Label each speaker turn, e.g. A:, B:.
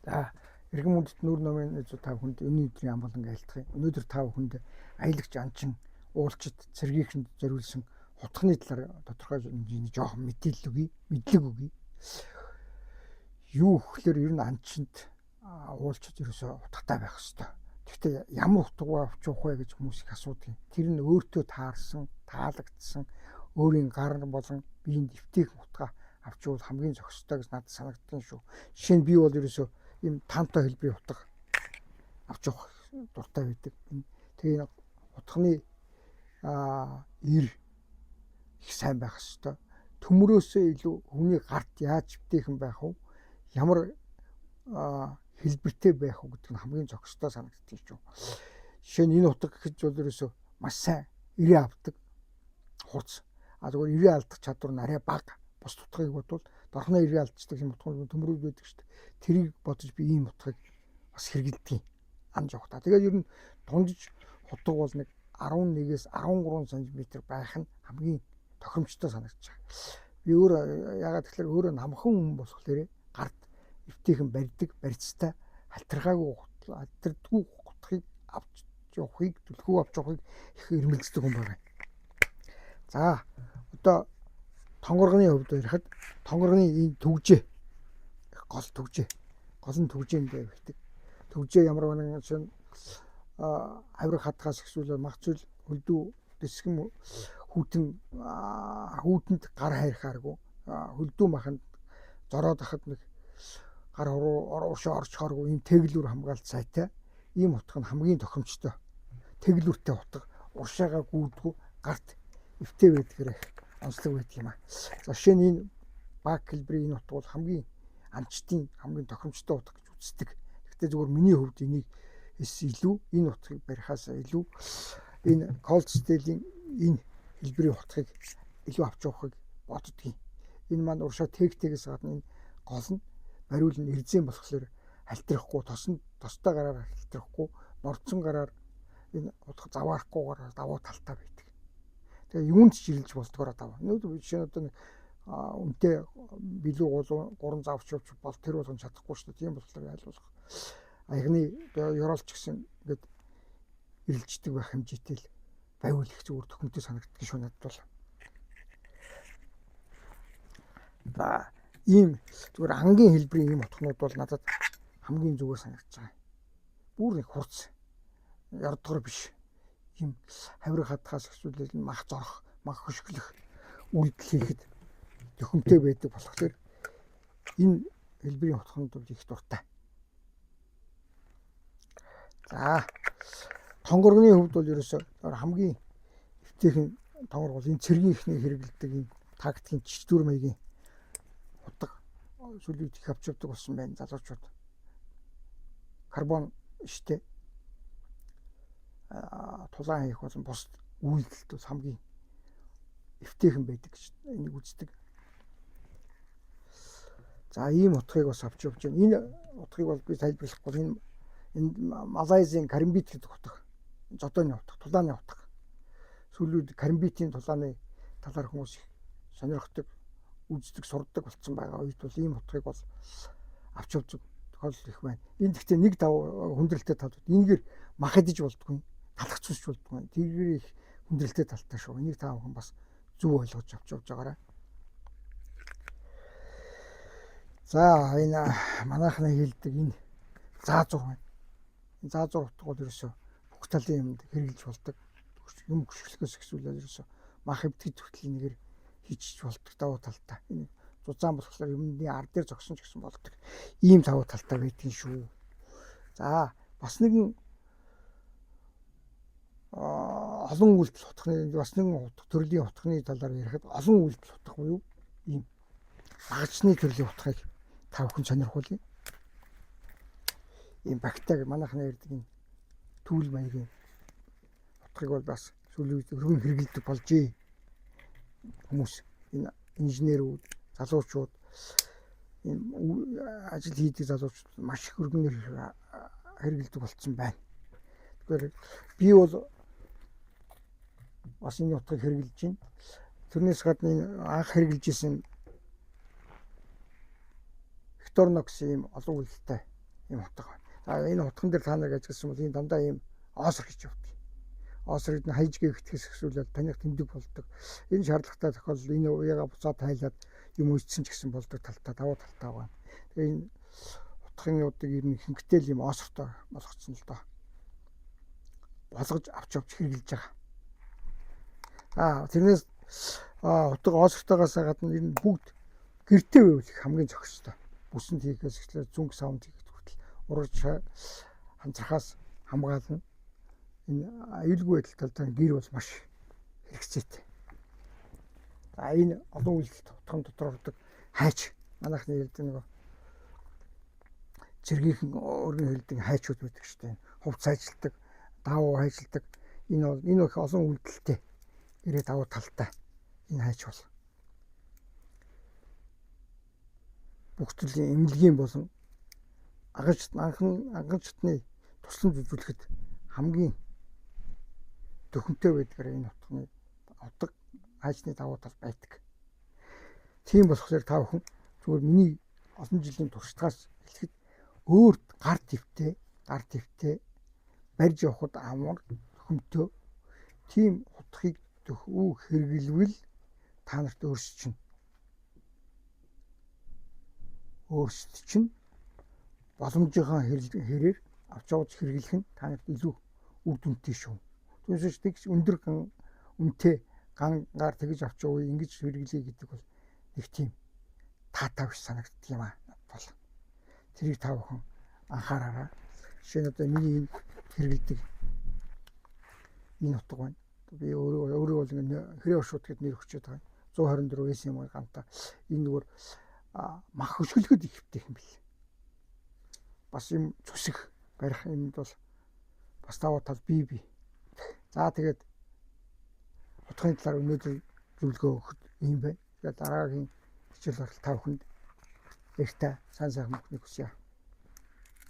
A: За эрхэм үндэт нүүр номын та бүхэнд энэ өдрийн амгалан айлтгая. Өнөөдөр та бүхэнд аялагч анчин уулчид цэргийхэнд зориулсан хутганы талаар тодорхой хэмжээний жоохон мэдээлэл өгье, мэдлэг өгье. Юу гэхээр ер нь анчинд уулчид ерөөсөө утгатай байх хэрэгтэй. Гэхдээ ямар утга авч явах вэ гэж хүмүүс их асуудаг. Тэр нь өөртөө таарсан, таалагдсан өөрийн гар болон биеийн дэвтэйхэн утга авч явал хамгийн зохистой гэж надад санагдсан шүү. Жишээ нь би бол ерөөсөө ийм таамтай хэлбэрийн утга авч явах дуртай байдаг. Тэгээ утганы ир их сайн байх хэрэгтэй. Төмрөөсөө илүү хүний гарт яаж дэвтэйхэн байх вэ? Ямар хэлбэртэй байх вэ гэдэг нь хамгийн зохистой санагддаг шүү. Жишээ нь энэ утга гэхэд бол ерөөсөө маш сайн ирээ авдаг хурц. Зүгээр ирээ алдах чадвар нь арай бага. Бус утгыг бодвол дорхны ирээ алдчихдаг юм утгууд төмрүүд байдаг шүү дээ. Тэрийг бодож би ийм утгыг бас хэрэгэлдэг анд явах та. Тэгээд ер нь дундж утга бол нэг 11-ээс 13 см байх нь хамгийн тохиромжтой санагдаж байна. Би өөрөө ягаад тэгэхээр өөрөө намхан хүн болохоор гарт эвтэйхэн барьдаг, барьцтай халтардаггүй утгыг авч явахыг, түлхүү авч явахыг их эрмэлздэг хүн байна. За одоо тонгоргоны хувьд ярихад тонгоргоны энэ төгжээ гол нь төгжээнд байдаг. Төгжээ ямар нэгэн чинь авирах хадгаас эсвэл магцуул хөлдөө дэсгэм хүүтэнд гар хайрхааргүй хөлдөө маханд зороод ахад нэг гар уршаа орчхооргүй ийм тэглүүр хамгаалт сайтай ийм утга нь хамгийн тохиромжтой. Тэглүүртэй утга уршаагаа гүйдгүү гарт эвтэй байдгаар онцлог байдаг юм аа. За жишээ нь энэ баг хэлбэрийн энэ утга бол хамгийн амчтын хамгийн тохиромжтой утга гэж үздэг. Гэхдээ зөвхөн миний хувьд энийг илүү энэ утгыг барихаас илүү энэ Колдстейлийн энэ хэлбэрийн утгыг илүү авч явахыг боддгийг. Энэ маань уршаа тэгтээс гадна энэ гол нь бариул нь эрзэн болохоор халтрахгүй тостой гараар халтрахгүй норцсон гараар энэ утга заваарахгүйгээр давуу талтай байдаг. Тэгээ юунд ч ирэлж болдгоор даваа. Өнөөдөр жишээ нь одоо үнтэй билүү гол 3 завч явж бол тэр болгон чадахгүй шүү дээ. Тийм болохоор айлуулах. Аягны ёроолч гэсэн ингээд ирэлждэг байх хэмжээтэй л байвал их зүгээр төхөмтэй санагддаг шүү надад бол. За ийм зүгээр ангийн хэлбэрийн ийм утгнууд бол надад хамгийн зүгээр санагдаж байгаа. Бүр их хурц. Ярдгар биш. Ийм хавирах хадгаас эсвэл мах зорох, мах хөшгөлөх үйлдэл хийхэд төхөмтэй байдаг болохоор энэ хэлбэрийн утганд бол их дуртай. За тонгоргоны хувьд бол ерөөсөө хамгийн эвтэйхэн тонгор бол энэ цэргийн ихний хэрэгэлдэг энэ тактикийн чичдүр маягийн утга сүлүүд их авч явдаг болсон байна залуучууд. Карбон штэ тулаан хийх болон бус үйлдэлд бас хамгийн эвтэйхэн байдаг гэж энийг үздэг. За ийм утгыг бас авч явж байна. Энэ утгыг бол би тайлбарлахгүй энэ Малайзийн каримбит гэдэг утга. Зодооны утга, тулааны утга. Сүлүүд каримбитийн тулааны талаар хүмүүс сонирхдаг, үздэг, сурдаг болсон байгаа үед бол ийм утгыг бол авч явж тохиолдол их байна. Энэ гэхдээ нэг хүндрэлтэй тал. Энэгээр мах идэж болдгүй, талах цусч болдгүй. Тэр их хүндрэлтэй талтай шүү. Энийг та бүхэн бас зөв ойлгож авч явж байгаарай. За энэ манайхны хэлдэг энэ заазуур байна. Энэ заазуур утга бол ерөөсөө бүх талын юмд хэрэгжилж болдог. Юм хөшгөлөхөөс эхлүүлээд ерөөсөө мах эвтгэж хүртэл нэгээр хийчих болдог давуу талтай. Энэ зузаан болохоор юмны ар дээр зогсон ч гэсэн болдог. Ийм давуу талтай байдгийн шүү. За бас нэгэн олон үйлдэл утганы бас нэгэн төрлийн утганы талаар ярихад олон үйлдэл утга буюу ийм багажны төрлийн утгыг та бүхэн сонирхуулъя. Ийм бактери манайхны ярьдаг энэ түүл маягийн утгыг бол бас сүүлийн үед өргөн хэрэгэлдэг болжээ. Хүмүүс энэ инженерүүд, залуучууд энэ ажил хийдэг залуучууд маш их өргөнөөр хэрэгэлдэг болсон байна. Тэгэхээр би бол бас энэ утгыг хэрэгжилж байна. Тэрнээс гадна энэ анх хэрэгжилж исэн Victorinox ийм олон үйлдэлтэй ийм утга байна. За энэ утган дээр та нарыг ажигласан бол энэ дандаа ийм оосор гэж явдаг. Оосрыг нь хайж гэхтгэс эсвэл таних тэмдэг болдог. Энэ шаардлагатай тохиолдолд энэ уяага буцаад тайлаад юм үйдсэн ч гэсэн болдог талтай давуу талтай байна. Тэгээ энэ утгын юудаг ер нь хөнгөтэй юм оосортой болгоцсон л доо. Болгож авч хэрэгжилж байгаа. Тэрнээс утга оосортойгоос гадна энэ бүгд гэртээ байвал хамгийн зохистой. Бүсэнд хийхээс эхлээд зүнг саунд хийхэд хүртэл урагш ханцрахаас хамгаална. Энэ аюулгүй байдал талаар гэр бол маш хэрэгцээтэй. За энэ олон үйлдэлт утган дотор ордог хайч манайхны хэлдэг нэг зэргийнхэн өргөн хэлдэг хайчуд байдаг шүү дээ. Хувц хайчилдаг, давуу хайчилдаг. Энэ их олон үйлдэлтэй. Гэрээ давуу талтай энэ хайч бол бүх төрлийн эмнэлгийн болон анхан шатны тусламж үзүүлэхэд хамгийн төхөнтэй байдгаар энэ утга хайчны давуу тал байдаг. Тийм болохоор та бүхэн зүгээр миний олон жилийн туршлагаас хэлэхэд өөр гар твтэй барьж явахад амар төхөмтөө тийм утгыг хэрэглэвэл та нарт өөрсдөд чинь боломжийнхаа хэрээр авч явж хэрэглэх нь та нарт илүү үр дүнтэй шүү. Түүнээс тэгж өндөр үнэтэй гангаар тэгж авч явъя ингэж хэрэглэе гэдэг бол нэг тийм таатай биш санагддаг юм аа. Бол тэрийг та бүхэн анхаараарай. Жишээ нь одоо миний энэ хэрэглэдэг энэ утга байна. Би өөрөө бол хэрэг шууд гэд нэр өгчөөд байгаа. 124 SM гамтаа энэ зүгээр мах хөшгөлгөд ихтэй юм бэл. Бас юм цусих барих юмд бол бас давуу тал бий. За тэгээд утгын талаар өнөөдөр зөвлөгөө өгөх юм байна. Тэгээд дараагийн хичээл барал та бүхэнд эртээ сайн сайхан бүхнийг хүсье.